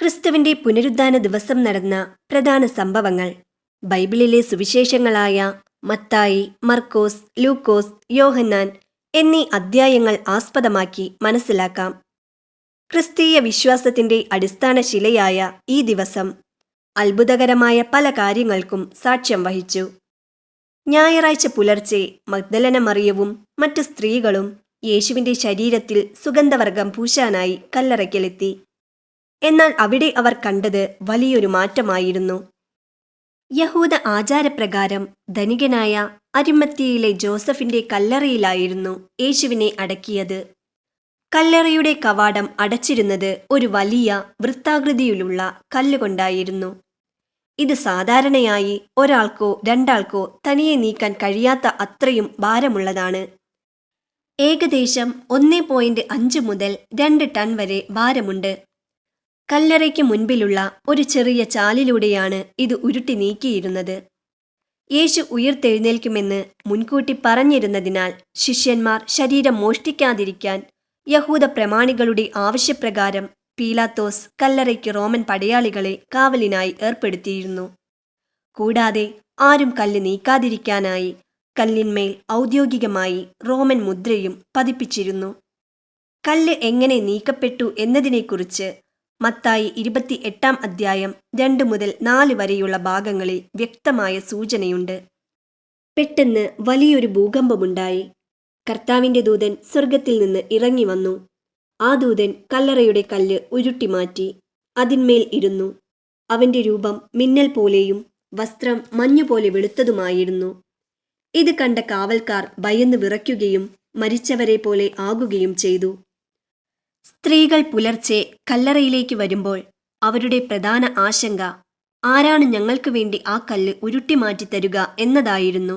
ക്രിസ്തുവിന്റെ പുനരുദ്ധാന ദിവസം നടന്ന പ്രധാന സംഭവങ്ങൾ ബൈബിളിലെ സുവിശേഷങ്ങളായ മത്തായി, മർക്കോസ്, ലൂക്കോസ്, യോഹന്നാൻ എന്നീ അദ്ധ്യായങ്ങൾ ആസ്പദമാക്കി മനസ്സിലാക്കാം. ക്രിസ്തീയ വിശ്വാസത്തിന്റെ അടിസ്ഥാന ശിലയായ ഈ ദിവസം അത്ഭുതകരമായ പല കാര്യങ്ങൾക്കും സാക്ഷ്യം വഹിച്ചു. ഞായറാഴ്ച പുലർച്ചെ മഗ്ദലന മറിയവും മറ്റു സ്ത്രീകളും യേശുവിന്റെ ശരീരത്തിൽ സുഗന്ധവർഗം പൂശാനായി കല്ലറയ്ക്കലെത്തി. എന്നാൽ അവിടെ അവർ കണ്ടത് വലിയൊരു മാറ്റമായിരുന്നു. യഹൂദ ആചാരപ്രകാരം ധനികനായ അരിമത്യയിലെ ജോസഫിന്റെ കല്ലറയിലായിരുന്നു യേശുവിനെ അടക്കിയത്. കല്ലറയുടെ കവാടം അടച്ചിരുന്നത് ഒരു വലിയ വൃത്താകൃതിയിലുള്ള കല്ലുകൊണ്ടായിരുന്നു. ഇത് സാധാരണയായി ഒരാൾക്കോ രണ്ടാൾക്കോ തനിയെ നീക്കാൻ കഴിയാത്ത അത്രയും ഭാരമുള്ളതാണ്. ഏകദേശം 1.5 മുതൽ 2 ടൺ വരെ ഭാരമുണ്ട്. കല്ലറയ്ക്ക് മുൻപിലുള്ള ഒരു ചെറിയ ചാലിലൂടെയാണ് ഇത് ഉരുട്ടി നീക്കിയിരുന്നത്. യേശു ഉയിർത്തെഴുന്നേൽക്കുമെന്ന് മുൻകൂട്ടി പറഞ്ഞിരുന്നതിനാൽ ശിഷ്യന്മാർ ശരീരം മോഷ്ടിക്കാതിരിക്കാൻ യഹൂദ പ്രമാണികളുടെ ആവശ്യപ്രകാരം പീലാത്തോസ് കല്ലറയ്ക്ക് റോമൻ പടയാളികളെ കാവലിനായി ഏർപ്പെടുത്തിയിരുന്നു. കൂടാതെ ആരും കല്ല് നീക്കാതിരിക്കാനായി കല്ലിന്മേൽ ഔദ്യോഗികമായി റോമൻ മുദ്രയും പതിപ്പിച്ചിരുന്നു. കല്ല് എങ്ങനെ നീക്കപ്പെട്ടു എന്നതിനെക്കുറിച്ച് മത്തായി 28 അധ്യായം 2 മുതൽ 4 വരെയുള്ള ഭാഗങ്ങളിൽ വ്യക്തമായ സൂചനയുണ്ട്. പെട്ടെന്ന് വലിയൊരു ഭൂകമ്പമുണ്ടായി. കർത്താവിന്റെ ദൂതൻ സ്വർഗത്തിൽ നിന്ന് ഇറങ്ങി വന്നു. ആ ദൂതൻ കല്ലറയുടെ കല്ല് ഉരുട്ടിമാറ്റി അതിന്മേൽ ഇരുന്നു. അവന്റെ രൂപം മിന്നൽ പോലെയും വസ്ത്രം മഞ്ഞുപോലെ വെളുത്തതുമായിരുന്നു. ഇത് കണ്ട കാവൽക്കാർ ഭയന്ന് വിറയ്ക്കുകയും മരിച്ചവരെ പോലെ ആകുകയും ചെയ്തു. സ്ത്രീകൾ പുലർച്ചെ കല്ലറയിലേക്ക് വരുമ്പോൾ അവരുടെ പ്രധാന ആശങ്ക ആരാണ് ഞങ്ങൾക്ക് വേണ്ടി ആ കല്ല് ഉരുട്ടിമാറ്റി തരുക എന്നതായിരുന്നു.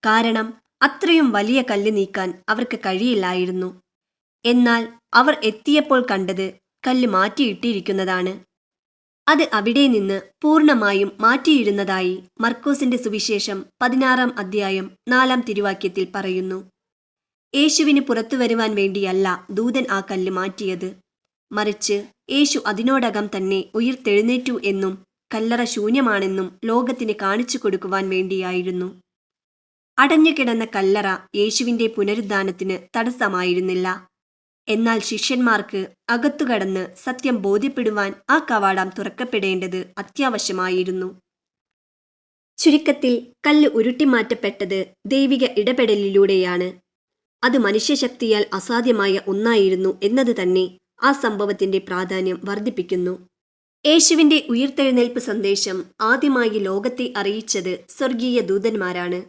കാരണം അത്രയും വലിയ കല്ല് നീക്കാൻ അവർക്ക് കഴിയില്ലായിരുന്നു. എന്നാൽ അവർ എത്തിയപ്പോൾ കണ്ടത് കല്ല് മാറ്റിയിട്ടിരിക്കുന്നതാണ്. അത് അവിടെ നിന്ന് പൂർണ്ണമായും മാറ്റിയിരുന്നതായി മർക്കോസിന്റെ സുവിശേഷം 16 അധ്യായം 4 തിരുവാക്യത്തിൽ പറയുന്നു. യേശുവിന് പുറത്തു വരുവാൻ വേണ്ടിയല്ല ദൂതൻ ആ കല്ല് മാറ്റിയത്, മറിച്ച് യേശു അതിനോടകം തന്നെ ഉയിർത്തെഴുന്നേറ്റു എന്നും കല്ലറ ശൂന്യമാണെന്നും ലോകത്തിന് കാണിച്ചു കൊടുക്കുവാൻ വേണ്ടിയായിരുന്നു. അടഞ്ഞുകിടന്ന കല്ലറ യേശുവിന്റെ പുനരുദ്ധാനത്തിന് തടസ്സമായിരുന്നില്ല. എന്നാൽ ശിഷ്യന്മാർക്ക് അകത്തുകടന്ന് സത്യം ബോധ്യപ്പെടുവാൻ ആ കവാടം തുറക്കപ്പെടേണ്ടത് അത്യാവശ്യമായിരുന്നു. ചുരുക്കത്തിൽ കല്ല് ഉരുട്ടിമാറ്റപ്പെട്ടത് ദൈവിക ഇടപെടലിലൂടെയാണ്. അത് മനുഷ്യശക്തിയാൽ അസാധ്യമായ ഒന്നായിരുന്നു എന്നത് തന്നെ ആ സംഭവത്തിന്റെ പ്രാധാന്യം വർദ്ധിപ്പിക്കുന്നു. യേശുവിന്റെ ഉയിർത്തെഴുന്നേൽപ്പ് സന്ദേശം ആദ്യമായി ലോകത്തെ അറിയിച്ചത് സ്വർഗീയ ദൂതന്മാരാണ്.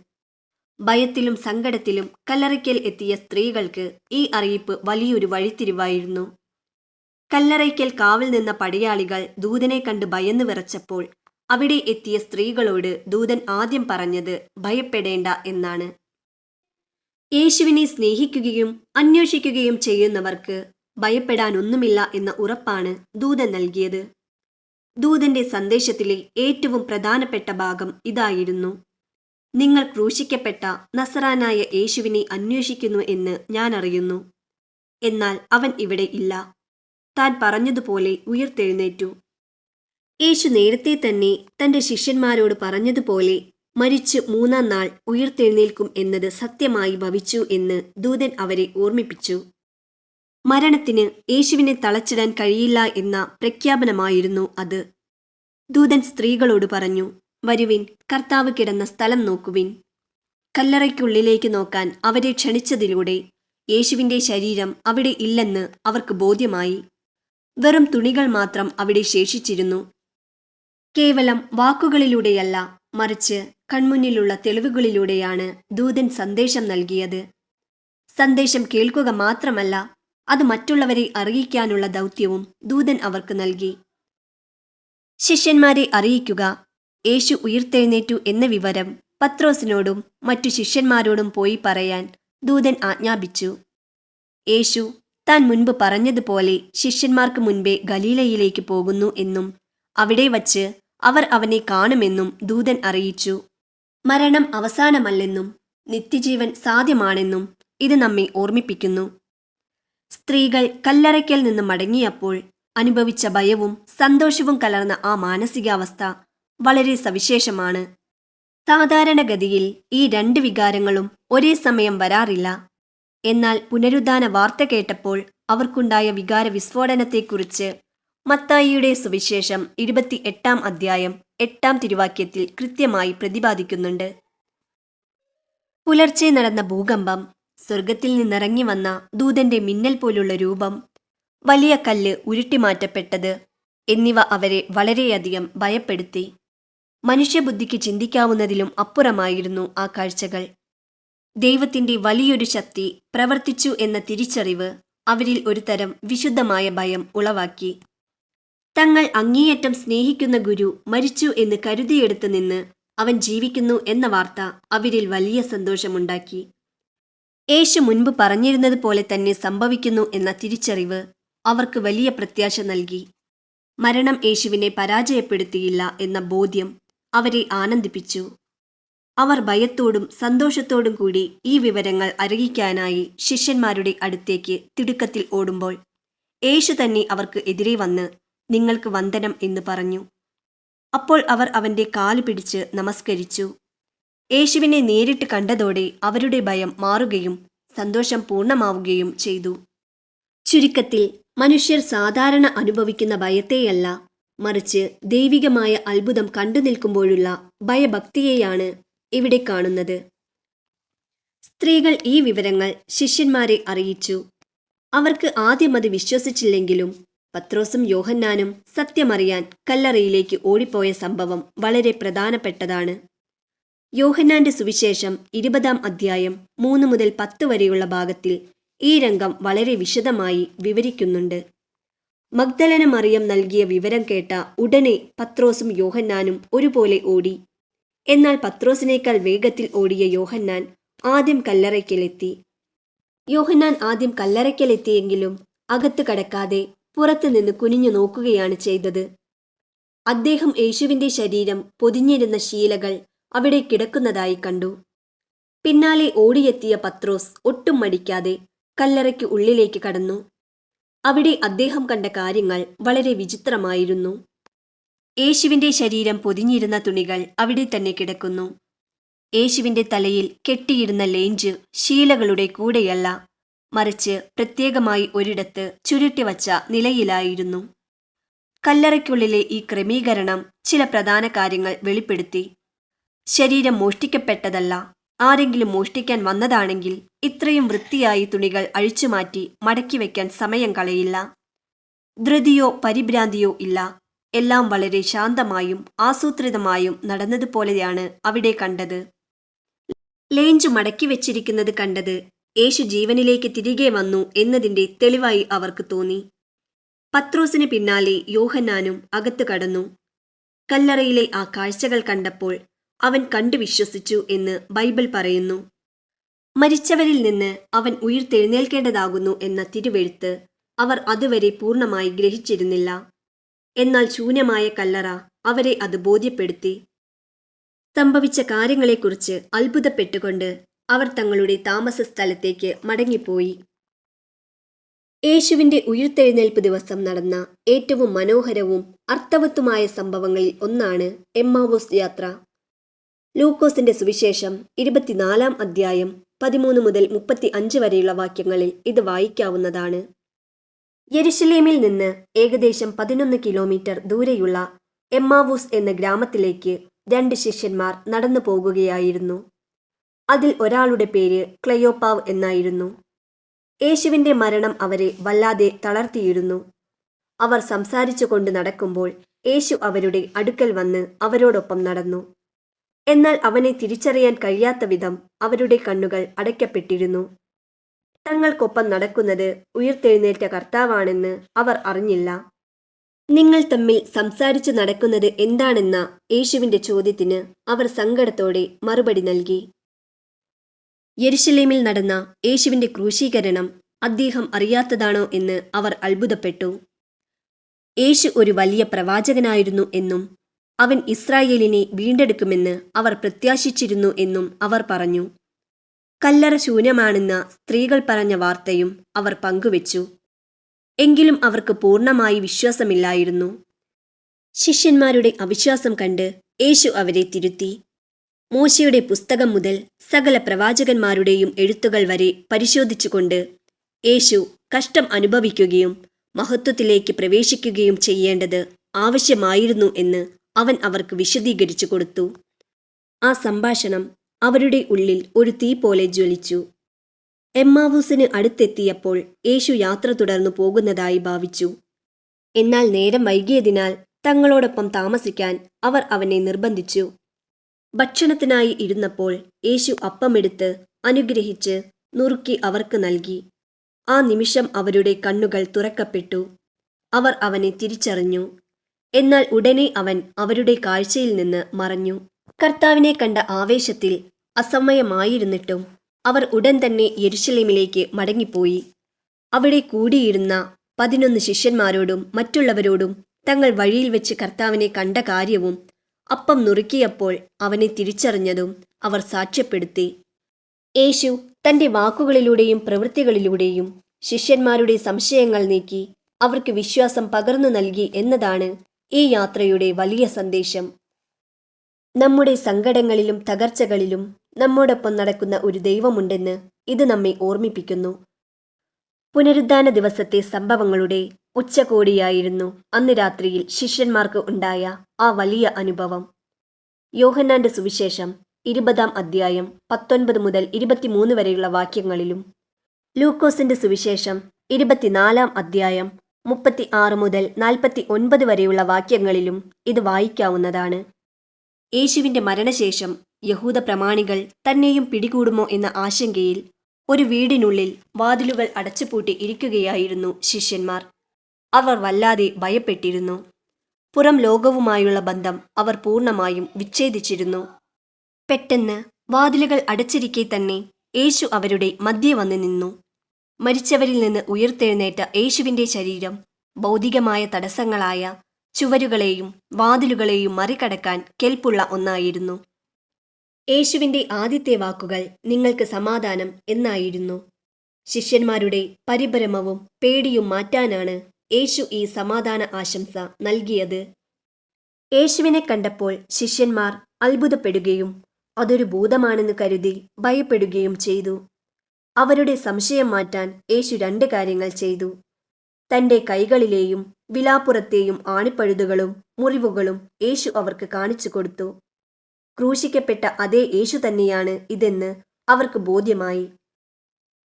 ഭയത്തിലും സങ്കടത്തിലും കല്ലറയ്ക്കൽ എത്തിയ സ്ത്രീകൾക്ക് ഈ അറിയിപ്പ് വലിയൊരു വഴിത്തിരിവായിരുന്നു. കല്ലറയ്ക്കൽ കാവൽ നിന്ന പടയാളികൾ ദൂതനെ കണ്ട് ഭയന്ന് വിറച്ചപ്പോൾ അവിടെ എത്തിയ സ്ത്രീകളോട് ദൂതൻ ആദ്യം പറഞ്ഞത് ഭയപ്പെടേണ്ട എന്നാണ്. യേശുവിനെ സ്നേഹിക്കുകയും അന്വേഷിക്കുകയും ചെയ്യുന്നവർക്ക് ഭയപ്പെടാനൊന്നുമില്ല എന്ന ഉറപ്പാണ് ദൂതൻ നൽകിയത്. ദൂതന്റെ സന്ദേശത്തിലെ ഏറ്റവും പ്രധാനപ്പെട്ട ഭാഗം ഇതായിരുന്നു: നിങ്ങൾ ക്രൂശിക്കപ്പെട്ട നസറാനായ യേശുവിനെ അന്വേഷിക്കുന്നു എന്ന് ഞാൻ അറിയുന്നു. എന്നാൽ അവൻ ഇവിടെ ഇല്ല. താൻ പറഞ്ഞതുപോലെ ഉയിർത്തെഴുന്നേറ്റു. യേശു നേരത്തെ തന്നെ തന്റെ ശിഷ്യന്മാരോട് പറഞ്ഞതുപോലെ മരിച്ച് 3-ാം നാൾ ഉയിർത്തെഴുന്നേൽക്കും എന്നത് സത്യമായി ഭവിച്ചു എന്ന് ദൂതൻ അവരെ ഓർമ്മിപ്പിച്ചു. മരണത്തിന് യേശുവിനെ തളച്ചിടാൻ കഴിയില്ല എന്ന പ്രഖ്യാപനമായിരുന്നു അത്. ദൂതൻ സ്ത്രീകളോട് പറഞ്ഞു, വരുവിൻ, കർത്താവ് കിടന്ന സ്ഥലം നോക്കുവിൻ. കല്ലറയ്ക്കുള്ളിലേക്ക് നോക്കാൻ അവരെ ക്ഷണിച്ചതിലൂടെ യേശുവിന്റെ ശരീരം അവിടെ ഇല്ലെന്ന് അവർക്ക് ബോധ്യമായി. വെറും തുണികൾ മാത്രം അവിടെ ശേഷിച്ചിരുന്നു. കേവലം വാക്കുകളിലൂടെയല്ല, മറിച്ച് കൺമുന്നിലുള്ള തെളിവുകളിലൂടെയാണ് ദൂതൻ സന്ദേശം നൽകിയത്. സന്ദേശം കേൾക്കുക മാത്രമല്ല, അത് മറ്റുള്ളവരെ അറിയിക്കാനുള്ള ദൗത്യവും ദൂതൻ അവർക്ക് നൽകി. ശിഷ്യന്മാരെ അറിയിക്കുക, യേശു ഉയിർത്തെഴുന്നേറ്റു എന്ന വിവരം പത്രോസിനോടും മറ്റു ശിഷ്യന്മാരോടും പോയി പറയാൻ ദൂതൻ ആജ്ഞാപിച്ചു. യേശു താൻ മുൻപ് പറഞ്ഞതുപോലെ ശിഷ്യന്മാർക്ക് മുൻപേ ഗലീലയിലേക്ക് പോകുന്നു എന്നും അവിടെ വച്ച് അവർ അവനെ കാണുമെന്നും ദൂതൻ അറിയിച്ചു. മരണം അവസാനമല്ലെന്നും നിത്യജീവൻ സാധ്യമാണെന്നും ഇത് നമ്മെ ഓർമ്മിപ്പിക്കുന്നു. സ്ത്രീകൾ കല്ലറയ്ക്കൽ നിന്ന് മടങ്ങിയപ്പോൾ അനുഭവിച്ച ഭയവും സന്തോഷവും കലർന്ന ആ മാനസികാവസ്ഥ വളരെ സവിശേഷമാണ്. സാധാരണഗതിയിൽ ഈ രണ്ട് വികാരങ്ങളും ഒരേ സമയം വരാറില്ല. എന്നാൽ പുനരുദ്ധാന വാർത്ത കേട്ടപ്പോൾ അവർക്കുണ്ടായ വികാര വിസ്ഫോടനത്തെക്കുറിച്ച് മത്തായിയുടെ സുവിശേഷം 28 അധ്യായം 8 തിരുവാക്യത്തിൽ കൃത്യമായി പ്രതിപാദിക്കുന്നുണ്ട്. പുലർച്ചെ നടന്ന ഭൂകമ്പം, സ്വർഗത്തിൽ നിന്നിറങ്ങി വന്ന ദൂതന്റെ മിന്നൽ പോലുള്ള രൂപം, വലിയ കല്ല് ഉരുട്ടിമാറ്റപ്പെട്ടത് എന്നിവ അവരെ വളരെയധികം ഭയപ്പെടുത്തി. മനുഷ്യബുദ്ധിക്ക് ചിന്തിക്കാവുന്നതിലും അപ്പുറമായിരുന്നു ആ കാഴ്ചകൾ. ദൈവത്തിന്റെ വലിയൊരു ശക്തി പ്രവർത്തിച്ചു എന്ന തിരിച്ചറിവ് അവരിൽ ഒരു തരം വിശുദ്ധമായ ഭയം ഉളവാക്കി. തങ്ങൾ അങ്ങേയറ്റം സ്നേഹിക്കുന്ന ഗുരു മരിച്ചു എന്ന് കരുതിയെടുത്ത് നിന്ന് അവൻ ജീവിക്കുന്നു എന്ന വാർത്ത അവരിൽ വലിയ സന്തോഷമുണ്ടാക്കി. യേശു മുൻപ് പറഞ്ഞിരുന്നത് പോലെ തന്നെ സംഭവിക്കുന്നു എന്ന തിരിച്ചറിവ് അവർക്ക് വലിയ പ്രത്യാശ നൽകി. മരണം യേശുവിനെ പരാജയപ്പെടുത്തിയില്ല എന്ന ബോധ്യം അവരെ ആനന്ദിപ്പിച്ചു. അവർ ഭയത്തോടും സന്തോഷത്തോടും കൂടി ഈ വിവരങ്ങൾ അറിയിക്കാനായി ശിഷ്യന്മാരുടെ അടുത്തേക്ക് തിടുക്കത്തിൽ ഓടുമ്പോൾ യേശു തന്നെ അവർക്ക് എതിരെ വന്ന് നിങ്ങൾക്ക് വന്ദനം എന്ന് പറഞ്ഞു. അപ്പോൾ അവർ അവന്റെ കാല് പിടിച്ച് നമസ്കരിച്ചു. യേശുവിനെ നേരിട്ട് കണ്ടതോടെ അവരുടെ ഭയം മാറുകയും സന്തോഷം പൂർണ്ണമാവുകയും ചെയ്തു. ചുരുക്കത്തിൽ മനുഷ്യർ സാധാരണ അനുഭവിക്കുന്ന ഭയത്തെയല്ല, മറിച്ച് ദൈവികമായ അത്ഭുതം കണ്ടു നിൽക്കുമ്പോഴുള്ള ഭയഭക്തിയെയാണ് ഇവിടെ കാണുന്നത്. സ്ത്രീകൾ ഈ വിവരങ്ങൾ ശിഷ്യന്മാരെ അറിയിച്ചു. അവർക്ക് ആദ്യം അത് വിശ്വസിച്ചില്ലെങ്കിലും പത്രോസും യോഹന്നാനും സത്യമറിയാൻ കല്ലറയിലേക്ക് ഓടിപ്പോയ സംഭവം വളരെ പ്രധാനപ്പെട്ടതാണ്. യോഹന്നാന്റെ സുവിശേഷം 20 അധ്യായം 3 മുതൽ 10 വരെയുള്ള ഭാഗത്തിൽ ഈ രംഗം വളരെ വിശദമായി വിവരിക്കുന്നുണ്ട്. മഗ്ദലന മറിയം നൽകിയ വിവരം കേട്ട ഉടനെ പത്രോസും യോഹന്നാനും ഒരുപോലെ ഓടി. എന്നാൽ പത്രോസിനേക്കാൾ വേഗത്തിൽ ഓടിയ യോഹന്നാൻ ആദ്യം കല്ലറയ്ക്കലെത്തി. യോഹന്നാൻ ആദ്യം കല്ലറയ്ക്കലെത്തിയെങ്കിലും അകത്ത് കടക്കാതെ പുറത്തുനിന്ന് കുനിഞ്ഞു നോക്കുകയാണ് ചെയ്തത്. അദ്ദേഹം യേശുവിന്റെ ശരീരം പൊതിഞ്ഞിരുന്ന ശീലകൾ അവിടെ കിടക്കുന്നതായി കണ്ടു. പിന്നാലെ ഓടിയെത്തിയ പത്രോസ് ഒട്ടും മടിക്കാതെ കല്ലറയ്ക്ക് ഉള്ളിലേക്ക് കടന്നു. അവിടെ അദ്ദേഹം കണ്ട കാര്യങ്ങൾ വളരെ വിചിത്രമായിരുന്നു. യേശുവിന്റെ ശരീരം പൊതിഞ്ഞിരുന്ന തുണികൾ അവിടെ തന്നെ കിടക്കുന്നു. യേശുവിന്റെ തലയിൽ കെട്ടിയിരുന്ന ലേഞ്ച് ശീലകളുടെ കൂടെയല്ല, മറിച്ച് പ്രത്യേകമായി ഒരിടത്ത് ചുരുട്ടിവച്ച നിലയിലായിരുന്നു. കല്ലറയ്ക്കുള്ളിലെ ഈ ക്രമീകരണം ചില പ്രധാന കാര്യങ്ങൾ വെളിപ്പെടുത്തി. ശരീരം മോഷ്ടിക്കപ്പെട്ടതല്ല. ആരെങ്കിലും മോഷ്ടിക്കാൻ വന്നതാണെങ്കിൽ ഇത്രയും വൃത്തിയായി തുണികൾ അഴിച്ചുമാറ്റി മടക്കി വയ്ക്കാൻ സമയം കളയില്ല. ധൃതിയോ പരിഭ്രാന്തിയോ ഇല്ല. എല്ലാം വളരെ ശാന്തമായും ആസൂത്രിതമായും നടന്നതുപോലെയാണ് അവിടെ കണ്ടത്. ലേഞ്ച് മടക്കി വെച്ചിരിക്കുന്നത് കണ്ടത് യേശു ജീവനിലേക്ക് തിരികെ വന്നു എന്നതിന്റെ തെളിവായി അവർക്ക് തോന്നി. പത്രോസിന് പിന്നാലെ യോഹന്നാനും അകത്ത് കടന്നു. കല്ലറയിലെ ആ കാഴ്ചകൾ കണ്ടപ്പോൾ അവൻ കണ്ടു വിശ്വസിച്ചു എന്ന് ബൈബിൾ പറയുന്നു. മരിച്ചവരിൽ നിന്ന് അവൻ ഉയിർത്തെഴുന്നേൽക്കേണ്ടതാകുന്നു എന്ന തിരുവെഴുത്ത് അവർ അതുവരെ പൂർണ്ണമായി ഗ്രഹിച്ചിരുന്നില്ല. എന്നാൽ ശൂന്യമായ കല്ലറ അവരെ അത് ബോധ്യപ്പെടുത്തി. സംഭവിച്ച കാര്യങ്ങളെക്കുറിച്ച് അത്ഭുതപ്പെട്ടുകൊണ്ട് അവർ തങ്ങളുടെ താമസ സ്ഥലത്തേക്ക് മടങ്ങിപ്പോയി. യേശുവിന്റെ ഉയിർത്തെഴുന്നേൽപ്പ് ദിവസം നടന്ന ഏറ്റവും മനോഹരവും അർത്ഥവത്തുമായ സംഭവങ്ങളിൽ ഒന്നാണ് എമ്മാവൂസ് യാത്ര. ലൂക്കോസിന്റെ സുവിശേഷം 24 അധ്യായം 13 മുതൽ 35 വരെയുള്ള വാക്യങ്ങളിൽ ഇത് വായിക്കാവുന്നതാണ്. യെരുശലേമിൽ നിന്ന് ഏകദേശം 11 കിലോമീറ്റർ ദൂരെയുള്ള എമ്മാവൂസ് എന്ന ഗ്രാമത്തിലേക്ക് 2 ശിഷ്യന്മാർ നടന്നു പോകുകയായിരുന്നു. അതിൽ ഒരാളുടെ പേര് ക്ലെയോപ്പാവ് എന്നായിരുന്നു. യേശുവിന്റെ മരണം അവരെ വല്ലാതെ തളർത്തിയിരുന്നു. അവർ സംസാരിച്ചു കൊണ്ട് നടക്കുമ്പോൾ യേശു അവരുടെ അടുക്കൽ വന്ന് അവരോടൊപ്പം നടന്നു. എന്നാൽ അവനെ തിരിച്ചറിയാൻ കഴിയാത്ത വിധം അവരുടെ കണ്ണുകൾ അടയ്ക്കപ്പെട്ടിരുന്നു. തങ്ങൾക്കൊപ്പം നടക്കുന്നത് ഉയിർത്തെഴുന്നേറ്റ കർത്താവാണെന്ന് അവർ അറിഞ്ഞില്ല. നിങ്ങൾ തമ്മിൽ സംസാരിച്ചു നടക്കുന്നത് എന്താണെന്ന യേശുവിന്റെ ചോദ്യത്തിന് അവർ സങ്കടത്തോടെ മറുപടി നൽകി. യെരുശലേമിൽ നടന്ന യേശുവിന്റെ ക്രൂശീകരണം അദ്ദേഹം അറിയാത്തതാണോ എന്ന് അവർ അത്ഭുതപ്പെട്ടു. യേശു ഒരു വലിയ പ്രവാചകനായിരുന്നു എന്നും അവൻ ഇസ്രായേലിനെ വീണ്ടെടുക്കുമെന്ന് അവർ പ്രത്യാശിച്ചിരുന്നു എന്നും അവർ പറഞ്ഞു. കല്ലറ ശൂന്യമാണെന്ന സ്ത്രീകൾ പറഞ്ഞ വാർത്തയും അവർ പങ്കുവച്ചു. എങ്കിലും അവർക്ക് പൂർണ്ണമായി വിശ്വാസമില്ലായിരുന്നു. ശിഷ്യന്മാരുടെ അവിശ്വാസം കണ്ട് യേശു അവരെ തിരുത്തി. മോശയുടെ പുസ്തകം മുതൽ സകല പ്രവാചകന്മാരുടെയും എഴുത്തുകൾ വരെ പരിശോധിച്ചുകൊണ്ട് യേശു കഷ്ടം അനുഭവിക്കുകയും മഹത്വത്തിലേക്ക് പ്രവേശിക്കുകയും ചെയ്യേണ്ടത് ആവശ്യമായിരുന്നു എന്ന് അവൻ അവർക്ക് വിശദീകരിച്ചു കൊടുത്തു. ആ സംഭാഷണം അവരുടെ ഉള്ളിൽ ഒരു തീ പോലെ ജ്വലിച്ചു. എമ്മാവൂസിന് അടുത്തെത്തിയപ്പോൾ യേശു യാത്ര തുടർന്നു പോകുന്നതായി ഭാവിച്ചു. എന്നാൽ നേരം വൈകിയതിനാൽ തങ്ങളോടൊപ്പം താമസിക്കാൻ അവർ അവനെ നിർബന്ധിച്ചു. ഭക്ഷണത്തിനായി ഇരുന്നപ്പോൾ യേശു അപ്പമെടുത്ത് അനുഗ്രഹിച്ച് നുറുക്കി അവർക്ക് നൽകി. ആ നിമിഷം അവരുടെ കണ്ണുകൾ തുറക്കപ്പെട്ടു. അവർ അവനെ തിരിച്ചറിഞ്ഞു. എന്നാൽ ഉടനെ അവൻ അവരുടെ കാഴ്ചയിൽ നിന്ന് മറഞ്ഞു. കർത്താവിനെ കണ്ട ആവേശത്തിൽ അസമയമായിരുന്നിട്ടും അവർ ഉടൻ തന്നെ യെരുശലേമിലേക്ക് മടങ്ങിപ്പോയി. അവിടെ കൂടിയിരുന്ന 11 ശിഷ്യന്മാരോടും മറ്റുള്ളവരോടും തങ്ങൾ വഴിയിൽ വെച്ച് കർത്താവിനെ കണ്ട കാര്യവും അപ്പം നുറുക്കിയപ്പോൾ അവനെ തിരിച്ചറിഞ്ഞതും അവർ സാക്ഷ്യപ്പെടുത്തി. യേശു തന്റെ വാക്കുകളിലൂടെയും പ്രവൃത്തികളിലൂടെയും ശിഷ്യന്മാരുടെ സംശയങ്ങൾ നീക്കി അവർക്ക് വിശ്വാസം പകർന്നു നൽകി എന്നതാണ് ഈ യാത്രയുടെ വലിയ സന്ദേശം. നമ്മുടെ സങ്കടങ്ങളിലും തകർച്ചകളിലും നമ്മോടൊപ്പം നടക്കുന്ന ഒരു ദൈവമുണ്ടെന്ന് ഇത് നമ്മെ ഓർമ്മിപ്പിക്കുന്നു. പുനരുദ്ധാന ദിവസത്തെ സംഭവങ്ങളുടെ ഉച്ചകോടിയായിരുന്നു അന്ന് രാത്രിയിൽ ശിഷ്യന്മാർക്ക് ഉണ്ടായ ആ വലിയ അനുഭവം. യോഹന്നാന്റെ സുവിശേഷം 20-ാം അധ്യായം 19 മുതൽ 23 വരെയുള്ള വാക്യങ്ങളിലും ലൂക്കോസിന്റെ സുവിശേഷം 24-ാം അധ്യായം 36 മുതൽ 49 വരെയുള്ള വാക്യങ്ങളിലും ഇത് വായിക്കാവുന്നതാണ്. യേശുവിന്റെ മരണശേഷം യഹൂദ പ്രമാണികൾ തന്നെയും പിടികൂടുമോ എന്ന ആശങ്കയിൽ ഒരു വീടിനുള്ളിൽ വാതിലുകൾ അടച്ചുപൂട്ടി ഇരിക്കുകയായിരുന്നു ശിഷ്യന്മാർ. അവർ വല്ലാതെ ഭയപ്പെട്ടിരുന്നു. പുറം ലോകവുമായുള്ള ബന്ധം അവർ പൂർണ്ണമായും വിച്ഛേദിച്ചിരുന്നു. പെട്ടെന്ന് വാതിലുകൾ അടച്ചിരിക്കെ തന്നെ യേശു അവരുടെ മധ്യേ വന്ന് നിന്നു. മരിച്ചവരിൽ നിന്ന് ഉയർത്തെഴുന്നേറ്റ യേശുവിന്റെ ശരീരം ഭൗതികമായ തടസ്സങ്ങളായ ചുവരുകളെയും വാതിലുകളെയും മറികടക്കാൻ കെൽപ്പുള്ള ഒന്നായിരുന്നു. യേശുവിന്റെ ആദ്യത്തെ വാക്കുകൾ നിങ്ങൾക്ക് സമാധാനം എന്നായിരുന്നു. ശിഷ്യന്മാരുടെ പരിഭ്രമവും പേടിയും മാറ്റാനാണ് യേശു ഈ സമാധാന ആശംസ നൽകിയത്. യേശുവിനെ കണ്ടപ്പോൾ ശിഷ്യന്മാർ അത്ഭുതപ്പെടുകയും അതൊരു ഭൂതമാണെന്ന് കരുതി ഭയപ്പെടുകയും ചെയ്തു. അവരുടെ സംശയം മാറ്റാൻ യേശു 2 കാര്യങ്ങൾ ചെയ്തു. തന്റെ കൈകളിലെയും വിലാപ്പുറത്തെയും ആണിപ്പഴുതുകളും മുറിവുകളും യേശു അവർക്ക് കാണിച്ചു കൊടുത്തു. ക്രൂശിക്കപ്പെട്ട അതേ യേശു തന്നെയാണ് ഇതെന്ന് അവർക്ക് ബോധ്യമായി.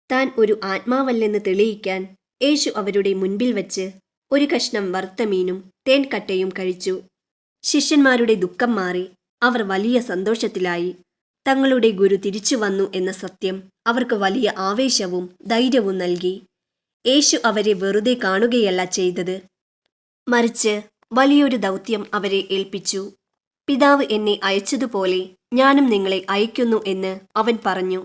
താൻ ഒരു ആത്മാവല്ലെന്ന് തെളിയിക്കാൻ യേശു അവരുടെ മുൻപിൽ വച്ച് ഒരു കഷ്ണം വറുത്ത മീനും തേൻകട്ടയും കഴിച്ചു. ശിഷ്യന്മാരുടെ ദുഃഖം മാറി അവർ വലിയ സന്തോഷത്തിലായി. തങ്ങളുടെ ഗുരു തിരിച്ചു വന്നു എന്ന സത്യം അവർക്ക് വലിയ ആവേശവും ധൈര്യവും നൽകി. യേശു അവരെ വെറുതെ കാണുകയല്ല ചെയ്തത്, മറിച്ച് വലിയൊരു ദൗത്യം അവരെ ഏൽപ്പിച്ചു. പിതാവ് എന്നെ അയച്ചതുപോലെ ഞാനും നിങ്ങളെ അയക്കുന്നു എന്ന് അവൻ പറഞ്ഞു.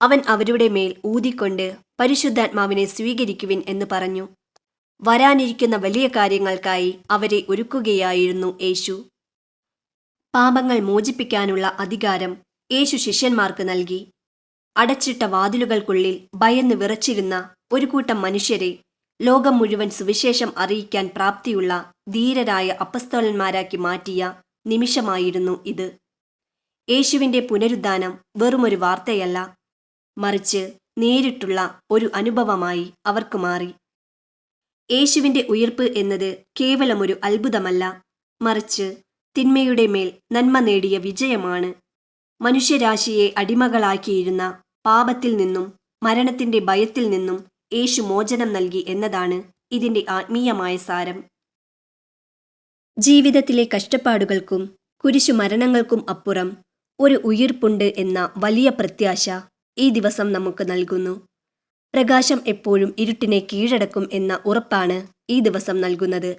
അവൻ അവരുടെ മേൽ ഊതിക്കൊണ്ട് പരിശുദ്ധാത്മാവിനെ സ്വീകരിക്കുവിൻ എന്ന് പറഞ്ഞു. വരാനിരിക്കുന്ന വലിയ കാര്യങ്ങൾക്കായി അവരെ ഒരുക്കുകയായിരുന്നു യേശു. പാപങ്ങൾ മോചിപ്പിക്കാനുള്ള അധികാരം യേശു ശിഷ്യന്മാർക്ക് നൽകി. അടച്ചിട്ട വാതിലുകൾക്കുള്ളിൽ ഭയന്ന് വിറച്ചിരുന്ന ഒരു കൂട്ടം മനുഷ്യരെ ലോകം മുഴുവൻ സുവിശേഷം അറിയിക്കാൻ പ്രാപ്തിയുള്ള ധീരരായ അപ്പസ്തോലന്മാരാക്കി മാറ്റിയ നിമിഷമായിരുന്നു ഇത്. യേശുവിന്റെ പുനരുദ്ധാനം വെറുമൊരു വാർത്തയല്ല, മറിച്ച് നേരിട്ടുള്ള ഒരു അനുഭവമായി അവർക്ക് മാറി. യേശുവിന്റെ ഉയിർപ്പ് എന്നത് കേവലമൊരു അത്ഭുതമല്ല, മറിച്ച് തിന്മയുടെ മേൽ നന്മ നേടിയ വിജയമാണ്. മനുഷ്യരാശിയെ അടിമകളാക്കിയിരുന്ന പാപത്തിൽ നിന്നും മരണത്തിന്റെ ഭയത്തിൽ നിന്നും യേശു മോചനം നൽകി എന്നതാണ് ഇതിന്റെ ആത്മീയമായ സാരം. ജീവിതത്തിലെ കഷ്ടപ്പാടുകൾക്കും കുരിശുമരണങ്ങൾക്കും അപ്പുറം ഒരു ഉയിർപ്പുണ്ട് എന്ന വലിയ പ്രത്യാശ ഈ ദിവസം നമുക്ക് നൽകുന്നു. പ്രകാശം എപ്പോഴും ഇരുട്ടിനെ കീഴടക്കും എന്ന ഉറപ്പാണ് ഈ ദിവസം നൽകുന്നത്.